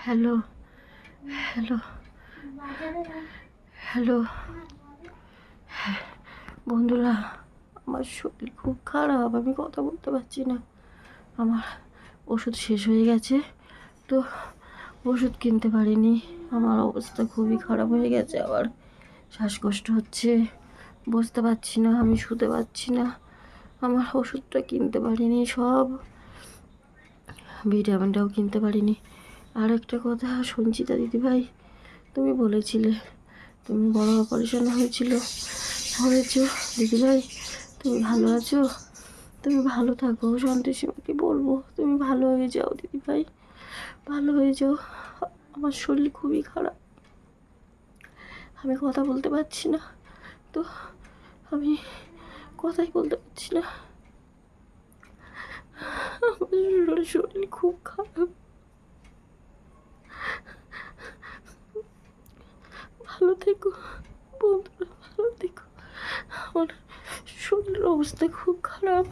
Hello, hello, hello. বন্ধুরা, আমার শরীর খুব খারাপ, আমি কথা বলতে পারছি না। আমার ওষুধ শেষ হয়ে গেছে, তো ওষুধ কিনতে পারিনি। আমার অবস্থা খুবই খারাপ হয়ে গেছে, আবার শ্বাসকষ্ট হচ্ছে, বসতে পারছি না, আমি শুতে পারছি না। আমার ওষুধটা কিনতে পারিনি, সব ভিটামিনটাও কিনতে পারিনি। আর একটা কথা, সঞ্চিতা দিদিভাই, তুমি বলেছিলে তুমি বড় অপারেশন হয়েছো দিদিভাই, তুমি ভালো আছো? তুমি ভালো থাকো, সন্তোষীমাকে বলবো তুমি ভালো হয়ে যাও দিদিভাই, ভালো হয়ে যাও। আমার শরীর খুবই খারাপ, আমি কথা বলতে পারছি না, তো আমি কথাই বলতে পারছি না। আমার শরীর খুব খারাপ, ভালো থেকো বন্ধুরা, ভালো থেকো। আমার শরীরের অবস্থা খুব খারাপ,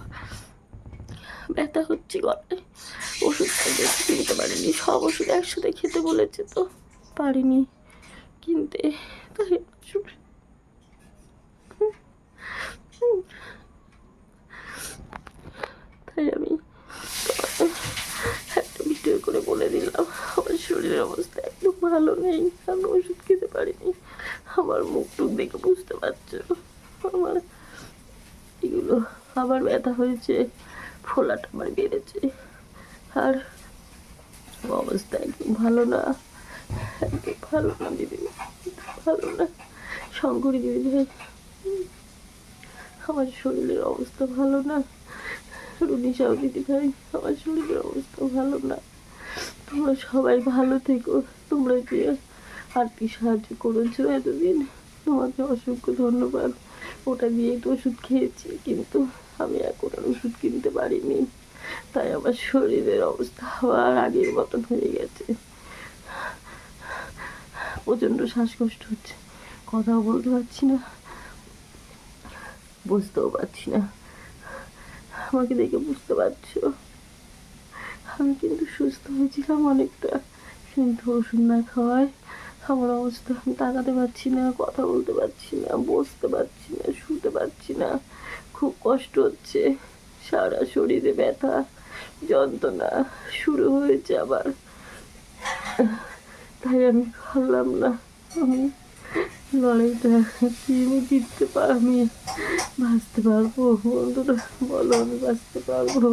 ব্যথা হচ্ছে গলায়। ওষুধটা বেশি কিনতে পারিনি, সব ওষুধ একসাথে খেতে বলেছে, তো পারিনি কিনতে। তাই তাই আমি একটা ভিডিও করে বলে দিলাম আমার শরীরের অবস্থা একদম ভালো নেই, আমি ওষুধ খেতে পারিনি। আমার মুখ টুক দেখে বুঝতে পারছো, আমার এগুলো আবার ব্যথা হয়েছে, ফোলাটা আমার বেড়েছে, আর অবস্থা একদম ভালো না, একদম ভালো না দিদি, ভালো না। শঙ্করী দিদি ভাই, আমার শরীরের অবস্থা ভালো না। রুনিসাও দিদি ভাই, আমার শরীরের অবস্থা ভালো না। তোমরা সবাই ভালো থেকো। তোমরা যে আর্থিক সাহায্য করেছো এতদিন, তোমাকে অসংখ্য ধন্যবাদ। ওটা দিয়েই তো ওষুধ খেয়েছি, কিন্তু আমি এখন আর ওষুধ কিনতে পারিনি, তাই আমার শরীরের অবস্থা আবার আগের মতন হয়ে গেছে। প্রচণ্ড শ্বাসকষ্ট হচ্ছে, কথাও বলতে পারছি না, বুঝতেও পারছি না। আমাকে দেখে বুঝতে পারছো, আমি কিন্তু সুস্থ হয়েছিলাম অনেকটা, কিন্তু ওষুধ না খাওয়ায় আমার অবস্থা, আমি তাকাতে পারছি না, কথা বলতে পারছি না, বসতে পারছি না, শুতে পারছি না, খুব কষ্ট হচ্ছে। সারা শরীরে ব্যথা, যন্ত্রণা শুরু হয়েছে আবার। তাই আমি ভাবলাম না, আমি লড়াইটা কি আমি আমি বাঁচতে পারবো? বন্ধুরা বলো, আমি বাঁচতে পারবো?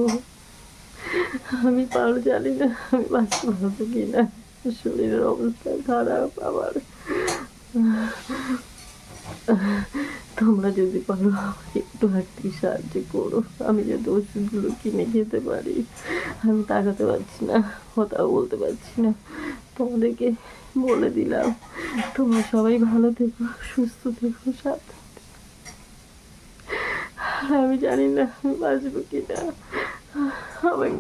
আমি পারো জানি না আমি বাঁচতে পারবো কি না, শরীরের অবস্থা খারাপ আবার। তোমরা যদি পারো আমাকে একটু আর্থিক সাহায্য করো, আমি যাতে ওষুধগুলো কিনে খেতে পারি। আমি তাকাতে পারছি না, কথাও বলতে পারছি না। তোমাদেরকে বলে দিলাম, তোমরা সবাই ভালো থেকো, সুস্থ থেকো, সাথে। আমি জানি না আমি বাঁচবো কিনা, আমার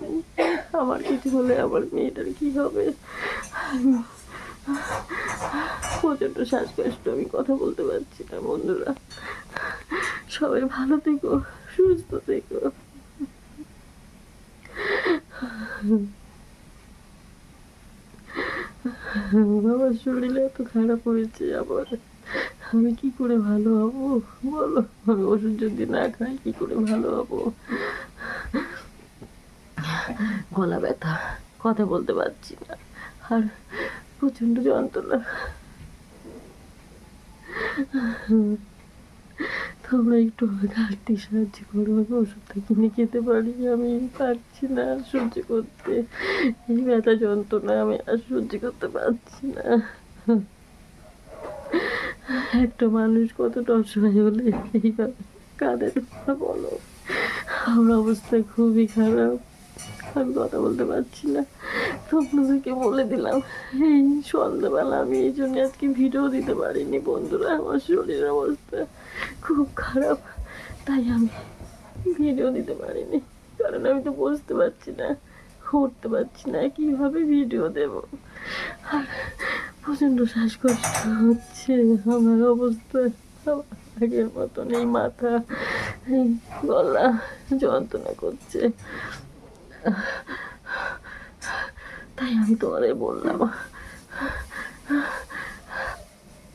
আমার কিছু হলে আমার মেয়েটার কি হবে? প্রচণ্ড শ্বাসকষ্ট, আমি কথা বলতে পারছি না। বন্ধুরা সবাই ভালো থেকো, সুস্থ থেকো। আমার শরীর এত খারাপ হয়েছে আবার, আমি কি করে ভালো হবো বলো? আমি ওষুধ যদি না খাই কি করে ভালো হবো? গলা ব্যথা, কথা বলতে পারছি না, আর প্রচণ্ড যন্ত্রণা। তোমরা একটু আমাকে আর্থিক সাহায্য করো, আমি ওষুধটা কিনে খেতে পারি। আমি পারছি না সহ্য করতে, এই ব্যথা যন্ত্রণা আমি আর সহ্য করতে পারছি না। একটা মানুষ কতটা অসহায় হলে এইভাবে কাঁদে না বলো? আমার অবস্থা খুবই খারাপ, আমি কথা বলতে পারছি না। আপনাদেরকে বলে দিলাম এই সন্ধ্যাবেলা, আমি এই জন্য আজকে ভিডিও দিতে পারিনি। বন্ধুরা আমার শরীরের অবস্থা খুব খারাপ, তাই আমি ভিডিও দিতে পারিনি, কারণ আমি তো বুঝতে পারছি না, উঠতে পারছি না, কীভাবে ভিডিও দেব। আর প্রচণ্ড শ্বাসকষ্ট হচ্ছে, আমার অবস্থা আগের মতন, এই মাথা, এই গলা যন্ত্রণা করছে। তাই আমি তোমাদের বললাম।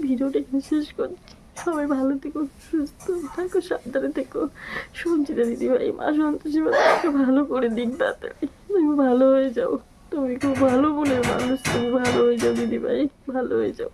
ভিডিওটা এখানে শেষ করছি। সবাই ভালো থেকো, সুস্থ থাকো, সাবধানে থেকো। সঞ্চিতা দিদিভাই, মা সন্তোষী মা তোমাকে ভালো করে দিক তাড়াতাড়ি। তুমি ভালো হয়ে যাও। তুমি খুব ভালো মনের মানুষ, তুমি ভালো হয়ে যাও দিদিভাই, ভালো হয়ে যাও।